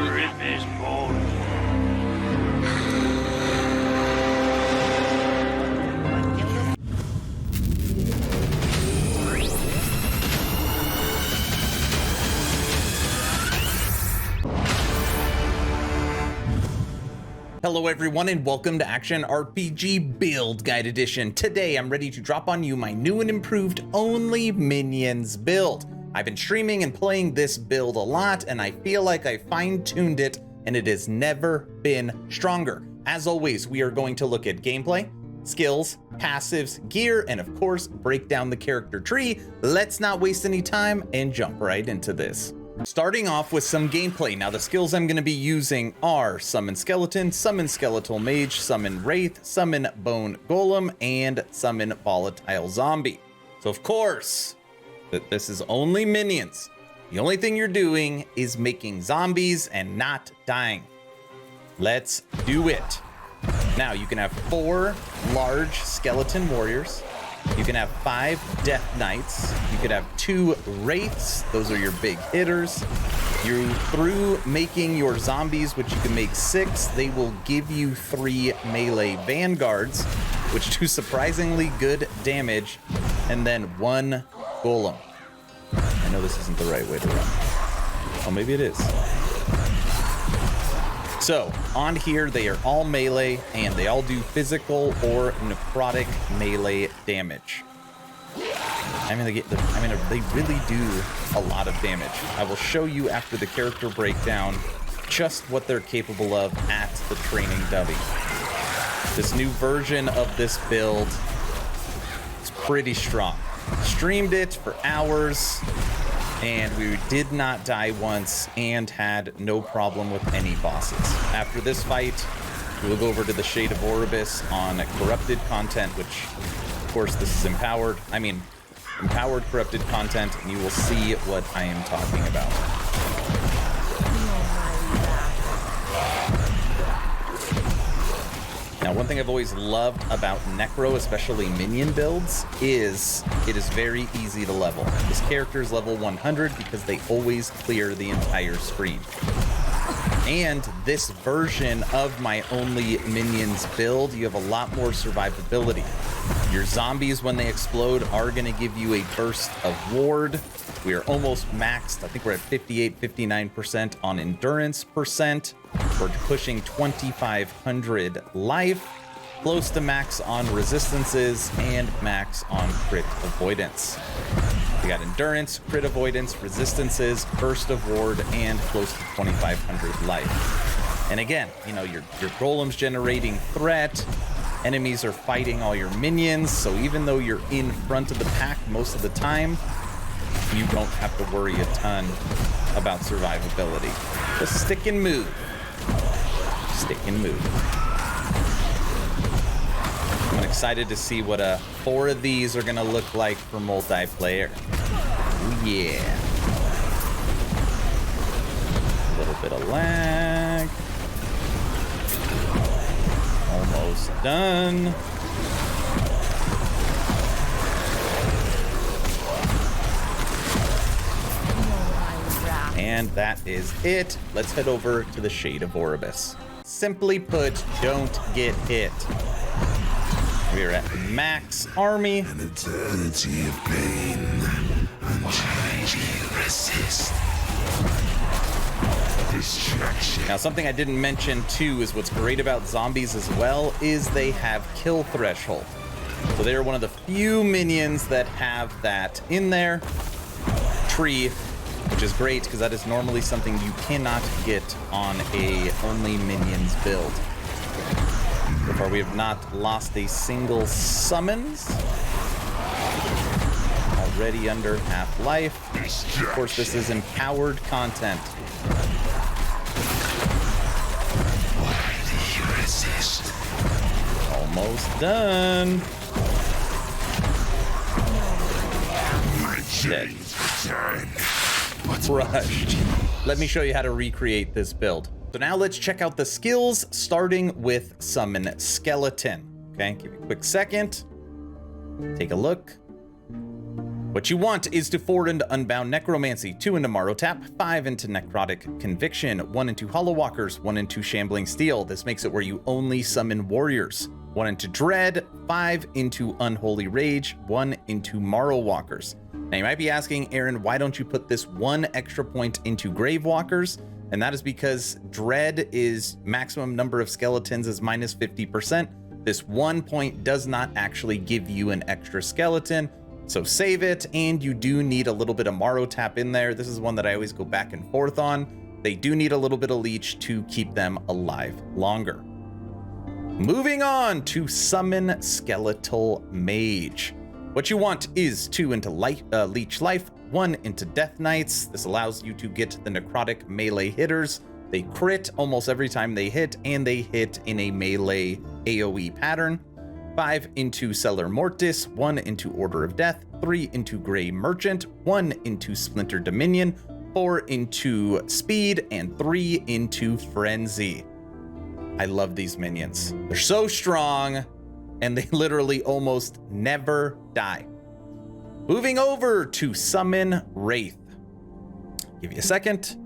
rip his bones. Hello everyone and welcome to Action RPG Build Guide Edition. Today I'm ready to drop on you my new and improved Only Minions build. I've been streaming and playing this build a lot and I feel like I fine-tuned it and it has never been stronger. As always, we are going to look at gameplay, skills, passives, gear, and of course break down the character tree. Let's not waste any time and jump right into this. Starting off with some gameplay. Now the skills I'm going to be using are Summon Skeleton, Summon Skeletal Mage, Summon Wraith, Summon Bone Golem, and Summon Volatile Zombie. So of course, this is only minions. The only thing you're doing is making zombies and not dying. Let's do it. Now you can have 4 large skeleton warriors. You can have 5 Death Knights. You could have 2 Wraiths. Those are your big hitters. Through making your zombies, which you can make 6, they will give you 3 melee vanguards, which do surprisingly good damage, and then 1 golem. I know this isn't the right way to run. Oh, maybe it is. So on here, they are all melee and they all do physical or necrotic melee damage. They really do a lot of damage. I will show you after the character breakdown just what they're capable of at the training dummy. This new version of this build is pretty strong. Streamed it for hours. And we did not die once and had no problem with any bosses. After this fight, we will go over to the Shade of Oribus on corrupted content, which, of course, this is empowered corrupted content, and you will see what I am talking about. Now, one thing I've always loved about Necro, especially minion builds, is it is very easy to level. This character is level 100 because they always clear the entire screen. And this version of my Only Minions build, you have a lot more survivability. Your zombies, when they explode, are going to give you a burst of ward. We are almost maxed. I think we're at 58, 59% on endurance percent. We're pushing 2,500 life, close to max on resistances, and max on crit avoidance. We got endurance, crit avoidance, resistances, burst of ward, and close to 2,500 life. And again, you know, your golem's generating threat. Enemies are fighting all your minions, so even though you're in front of the pack most of the time, you don't have to worry a ton about survivability. Just stick and move. Stick and move. I'm excited to see what 4 of these are gonna look like for multiplayer. Ooh, yeah. A little bit of lag. Almost done. And that is it. Let's head over to the Shade of Oribus. Simply put, don't get hit. We're at max army. An eternity of pain. Until you resist. Distraction. Now, something I didn't mention too is what's great about zombies as well is they have kill threshold. So they're one of the few minions that have that in their tree, which is great because that is normally something you cannot get on a Only Minions build. So far, we have not lost a single summons. Already under half life. Of course, this is empowered content. Why do you resist? Almost done. My chains return. Crushed. Let me show you how to recreate this build. So now let's check out the skills, starting with Summon Skeleton. Okay, give me a quick second. Take a look. What you want is to 4 into Unbound Necromancy, 2 into Morrow Tap, 5 into Necrotic Conviction, 1 into Hollow Walkers, 1 into Shambling Steel. This makes it where you only summon warriors. 1 into Dread, 5 into Unholy Rage, 1 into Morrow Walkers. Now you might be asking, Aaron, why don't you put this 1 extra point into Grave Walkers? And that is because Dread is maximum number of skeletons is minus 50%. This 1 point does not actually give you an extra skeleton. So save it, and you do need a little bit of Morrow Tap in there. This is one that I always go back and forth on. They do need a little bit of Leech to keep them alive longer. Moving on to Summon Skeletal Mage. What you want is 2 into Leech Life, 1 into Death Knights. This allows you to get the necrotic melee hitters. They crit almost every time they hit, and they hit in a melee AoE pattern. 5 into Cellar Mortis, 1 into Order of Death, 3 into Grey Merchant, 1 into Splinter Dominion, 4 into Speed, and 3 into Frenzy. I love these minions. They're so strong, and they literally almost never die. Moving over to Summon Wraith. Give you a second.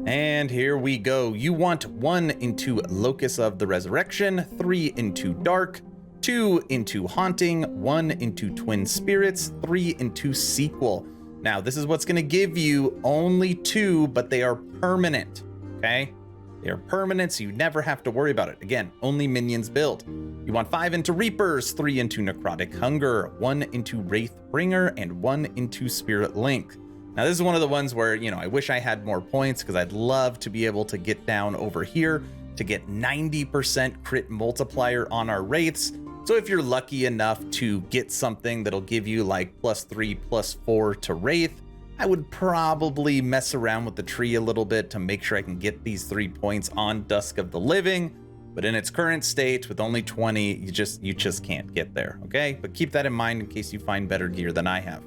And here we go. You want 1 into Locus of the Resurrection, 3 into Dark, 2 into Haunting, 1 into Twin Spirits, 3 into Sequel. Now, this is what's going to give you only 2, but they are permanent, okay? They are permanent, so you never have to worry about it. Again, only minions build. You want 5 into Reapers, 3 into Necrotic Hunger, 1 into Wraith Bringer, and 1 into Spirit Link. Now, this is one of the ones where, you know, I wish I had more points because I'd love to be able to get down over here to get 90% crit multiplier on our Wraiths. So if you're lucky enough to get something that'll give you like +3, +4 to Wraith, I would probably mess around with the tree a little bit to make sure I can get these 3 points on Dusk of the Living. But in its current state with only 20, you just can't get there, okay? But keep that in mind in case you find better gear than I have.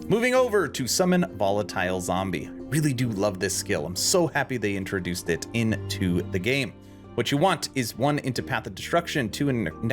Moving over to Summon Volatile Zombie. I really do love this skill. I'm so happy they introduced it into the game. What you want is 1 into Path of Destruction, 2 into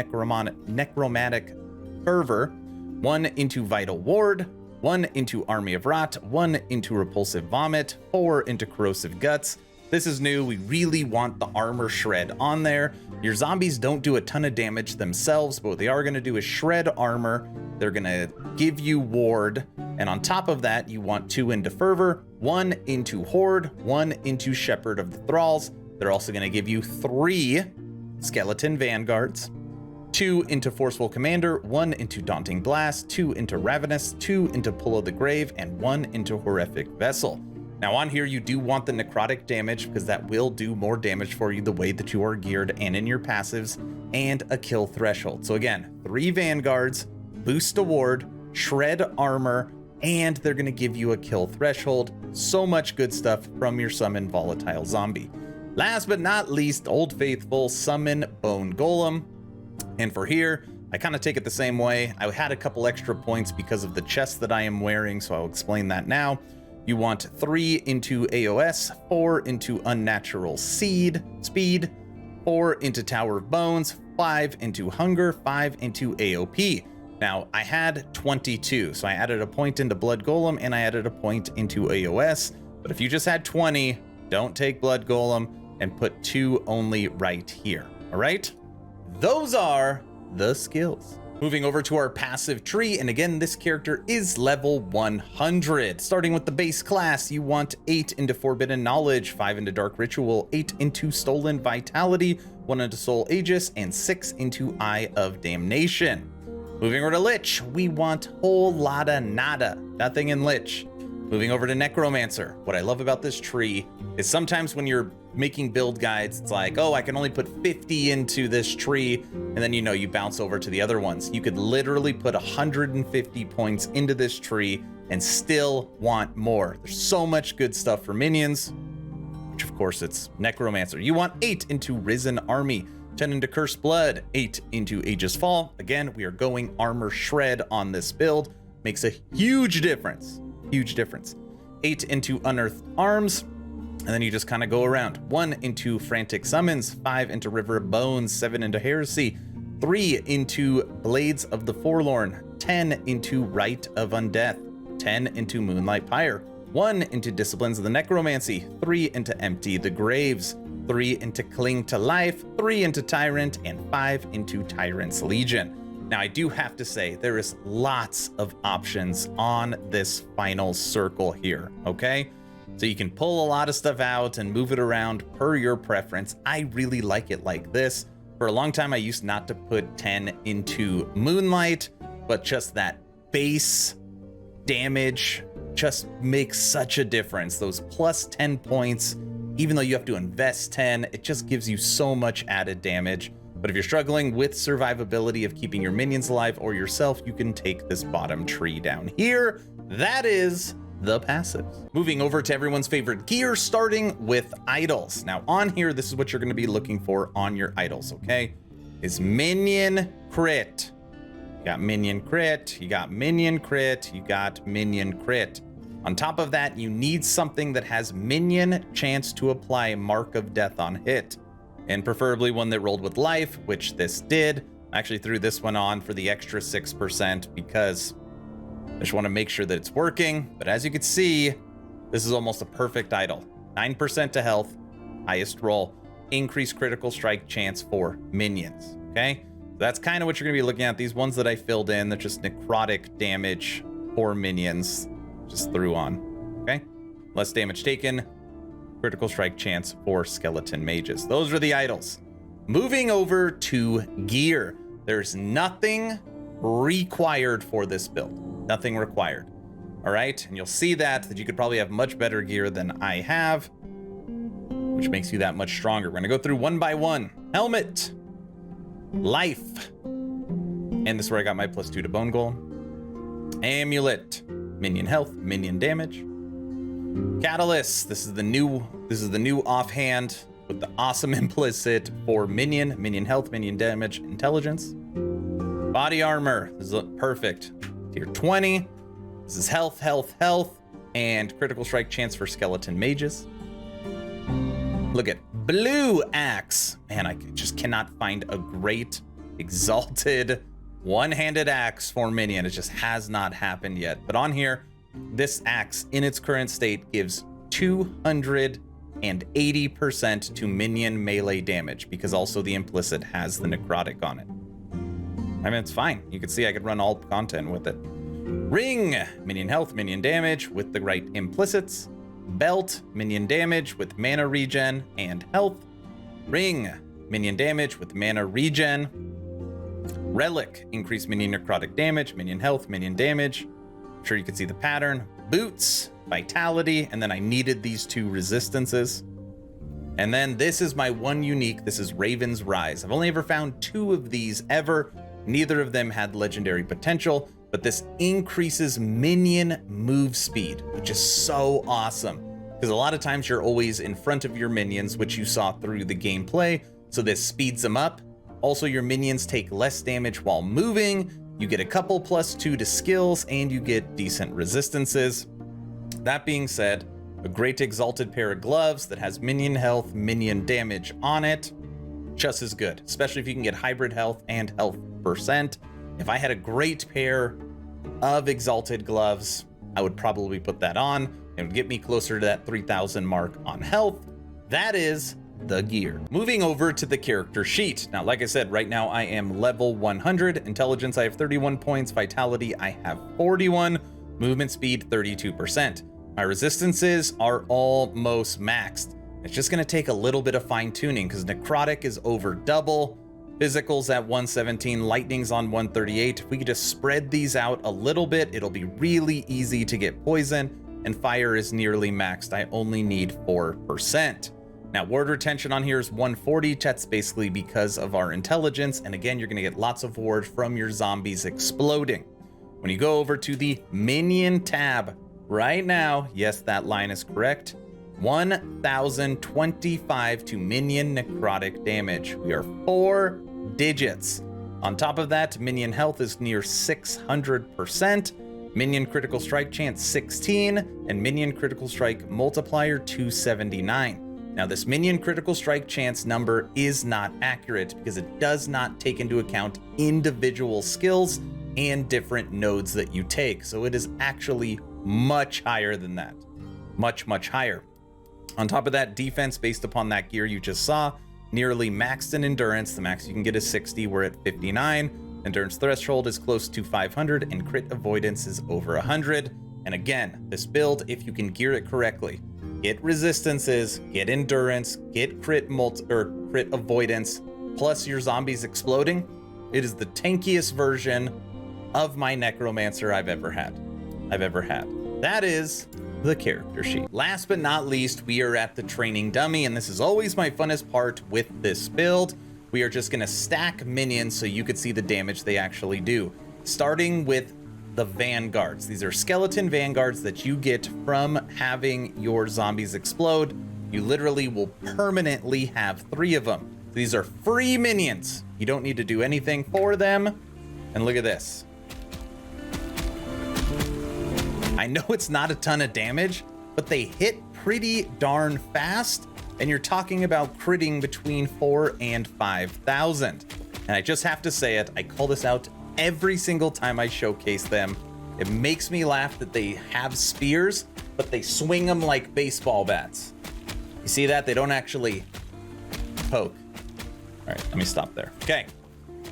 Necromantic Fervor, 1 into Vital Ward, 1 into Army of Rot, 1 into Repulsive Vomit, 4 into Corrosive Guts. This is new. We really want the Armor Shred on there. Your zombies don't do a ton of damage themselves, but what they are going to do is shred armor. They're going to give you Ward, and on top of that, you want 2 into Fervor, 1 into Horde, 1 into Shepherd of the Thralls. They're also going to give you 3 Skeleton Vanguards, 2 into Forceful Commander, 1 into Daunting Blast, 2 into Ravenous, 2 into Pull of the Grave, and 1 into Horrific Vessel. Now on here, you do want the necrotic damage because that will do more damage for you the way that you are geared and in your passives, and a kill threshold. So again, 3 Vanguards, boost a ward, shred armor, and they're going to give you a kill threshold. So much good stuff from your Summon Volatile Zombie. Last but not least, Old Faithful, Summon Bone Golem. And for here, I kind of take it the same way. I had a couple extra points because of the chest that I am wearing, so I'll explain that now. You want 3 into AOS, 4 into Unnatural Speed, 4 into Tower of Bones, 5 into Hunger, 5 into AOP. Now, I had 22, so I added a point into Blood Golem and I added a point into AOS. But if you just had 20, don't take Blood Golem and put 2 only right here, all right? Those are the skills. Moving over to our passive tree, and again, this character is level 100. Starting with the base class, you want 8 into Forbidden Knowledge, 5 into Dark Ritual, 8 into Stolen Vitality, 1 into Soul Aegis, and 6 into Eye of Damnation. Moving over to Lich, we want whole lotta nada, nothing in Lich. Moving over to Necromancer, what I love about this tree is sometimes when you're making build guides, it's like, oh, I can only put 50 into this tree, and then, you know, you bounce over to the other ones. You could literally put 150 points into this tree and still want more. There's so much good stuff for minions, which of course it's Necromancer. You want 8 into Risen Army, 10 into Cursed Blood, 8 into Aegis Fall. Again, we are going Armor Shred on this build. Makes a huge difference. Huge difference. 8 into Unearthed Arms, and then you just kind of go around. 1 into Frantic Summons, 5 into River of Bones, 7 into Heresy, 3 into Blades of the Forlorn, 10 into Rite of Undeath, 10 into Moonlight Pyre, 1 into Disciplines of the Necromancy, 3 into Empty the Graves, 3 into Cling to Life, 3 into Tyrant, and 5 into Tyrant's Legion. Now, I do have to say, there is lots of options on this final circle here, okay? So you can pull a lot of stuff out and move it around per your preference. I really like it like this. For a long time, I used not to put 10 into Moonlight, but just that base damage just makes such a difference. Those plus 10 points, even though you have to invest 10, it just gives you so much added damage. But if you're struggling with survivability of keeping your minions alive or yourself, you can take this bottom tree down here. That is the passives. Moving over to everyone's favorite gear, starting with idols. Now on here, this is what you're going to be looking for on your idols, okay? Is minion crit. You got minion crit, you got minion crit, you got minion crit. On top of that, you need something that has minion chance to apply Mark of Death on hit. And preferably one that rolled with life, which this did. I actually threw this one on for the extra 6% because I just want to make sure that it's working. But as you can see, this is almost a perfect idol. 9% to health, highest roll, increased critical strike chance for minions, okay? So that's kind of what you're going to be looking at. These ones that I filled in, they're just necrotic damage for minions, just threw on, okay? Less damage taken, critical strike chance for skeleton mages. Those are the idols. Moving over to gear. There's nothing required for this build. Nothing required. All right, and you'll see that you could probably have much better gear than I have, which makes you that much stronger. We're gonna go through one by one. Helmet, life, and this is where I got my +2 to bone golem. Amulet, minion health, minion damage. Catalyst, this is the new offhand with the awesome implicit for minion health, minion damage, intelligence. Body armor, this is perfect. Tier 20. This is health, and critical strike chance for skeleton mages. Look at blue axe. Man, I just cannot find a great exalted one-handed axe for minion. It just has not happened yet. But on here, this axe in its current state gives 280% to minion melee damage because also the implicit has the necrotic on it. I mean, it's fine. You can see I could run all content with it. Ring, minion health, minion damage with the right implicits. Belt, minion damage with mana regen and health. Ring, minion damage with mana regen. Relic, increased minion necrotic damage, minion health, minion damage. Sure you can see the pattern. Boots, vitality, and then I needed these 2 resistances. And then this is my one unique. This is Raven's Rise. I've only ever found 2 of these ever. Neither of them had legendary potential, but this increases minion move speed, which is so awesome. Because a lot of times you're always in front of your minions, which you saw through the gameplay. So this speeds them up. Also, your minions take less damage while moving. You get a couple +2 to skills, and you get decent resistances. That being said, a great exalted pair of gloves that has minion health, minion damage on it, just as good, especially if you can get hybrid health and health %. If I had a great pair of exalted gloves, I would probably put that on. It would get me closer to that 3,000 mark on health. That is the gear. Moving over to the character sheet. Now, like I said, right now I am level 100. Intelligence, I have 31 points. Vitality, I have 41. Movement speed, 32%. My resistances are almost maxed. It's just gonna take a little bit of fine tuning because necrotic is over double. Physical's at 117, lightning's on 138. If we could just spread these out a little bit, it'll be really easy to get poison, and fire is nearly maxed. I only need 4%. Now, ward retention on here is 140. That's basically because of our intelligence. And again, you're going to get lots of ward from your zombies exploding. When you go over to the minion tab right now, yes, that line is correct. 1,025 to minion necrotic damage. We are 4 digits. On top of that, minion health is near 600%. Minion critical strike chance 16, and minion critical strike multiplier 279. Now, this minion critical strike chance number is not accurate because it does not take into account individual skills and different nodes that you take. So it is actually much higher than that. Much, much higher. On top of that, defense based upon that gear you just saw, nearly maxed in endurance. The max you can get is 60, we're at 59. Endurance threshold is close to 500, and crit avoidance is over 100. And again, this build, if you can gear it correctly, get resistances, get endurance, get crit avoidance, plus your zombies exploding. It is the tankiest version of my Necromancer I've ever had. That is the character sheet. Last but not least, we are at the training dummy, and this is always my funnest part with this build. We are just gonna stack minions so you could see the damage they actually do. Starting with the vanguards. These are skeleton vanguards that you get from having your zombies explode. You literally will permanently have 3 of them. These are free minions. You don't need to do anything for them. And look at this. I know it's not a ton of damage, but they hit pretty darn fast, and you're talking about critting between 4,000 and 5,000. And I just have to say it, I call this out every single time I showcase them. It makes me laugh that they have spears, but they swing them like baseball bats. You see that? They don't actually poke. All right, let me stop there. Okay,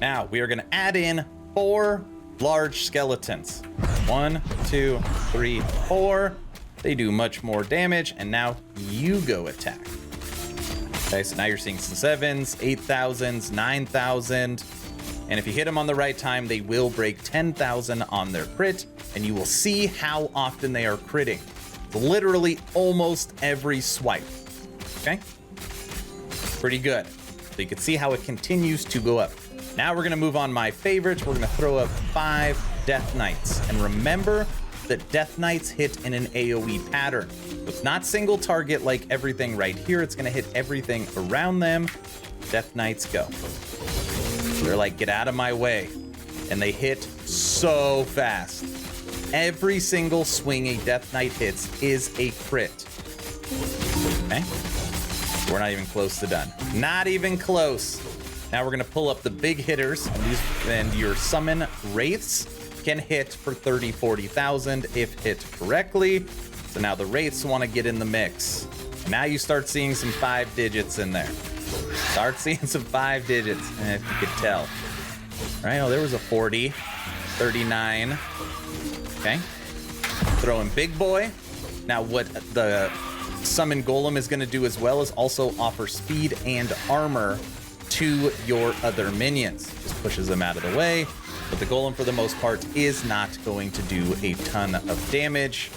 now we are gonna add in 4 large skeletons. 1, 2, 3, 4. They do much more damage, and now you go attack. Okay, so now you're seeing some 7s, 8,000s, 9,000. And if you hit them on the right time, they will break 10,000 on their crit, and you will see how often they are critting. Literally almost every swipe. Okay? Pretty good. So you can see how it continues to go up. Now we're gonna move on my favorites. We're gonna throw up 5 Death Knights. And remember that Death Knights hit in an AoE pattern. So it's not single target like everything right here. It's gonna hit everything around them. Death Knights go. They're like, get out of my way. And they hit so fast. Every single swing a Death Knight hits is a crit. Okay? We're not even close to done. Not even close. Now we're gonna pull up the big hitters, and your summon Wraiths can hit for 30, 40,000 if hit correctly. So now the Wraiths wanna get in the mix. And now you start seeing some 5 digits in there. Start seeing some 5 digits, if you could tell. All right, oh, there was a 40, 39. Okay. Throw in Big Boy. Now what the Summon Golem is gonna do as well is also offer speed and armor to your other minions. Just pushes them out of the way. But the Golem, for the most part, is not going to do a ton of damage.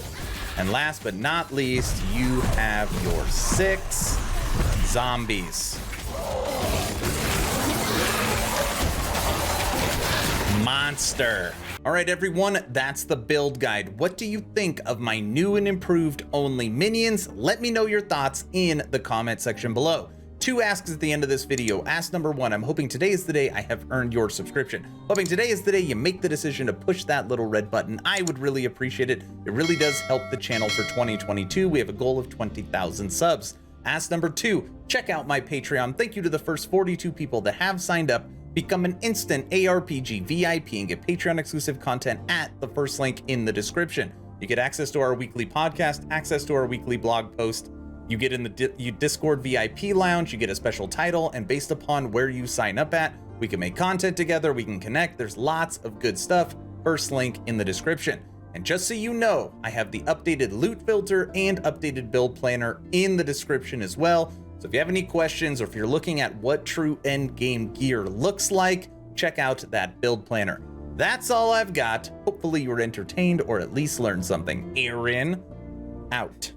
And last but not least, you have your 6 zombies. Monster. All right, everyone, that's the build guide. What do you think of my new and improved only minions? Let me know your thoughts in the comment section below. 2 asks at the end of this video. Ask number 1, I'm hoping today is the day I have earned your subscription. Hoping today is the day you make the decision to push that little red button. I would really appreciate it. It really does help the channel for 2022. We have a goal of 20,000 subs. Ask number 2, check out my Patreon. Thank you to the first 42 people that have signed up. Become an instant ARPG VIP and get Patreon exclusive content at the first link in the description. You get access to our weekly podcast, access to our weekly blog post. You get in the Discord VIP lounge, you get a special title, and based upon where you sign up at, we can make content together, we can connect. There's lots of good stuff. First link in the description. And just so you know, I have the updated loot filter and updated build planner in the description as well. So if you have any questions, or if you're looking at what true end game gear looks like, check out that build planner. That's all I've got. Hopefully you were entertained or at least learned something. Aaron, out.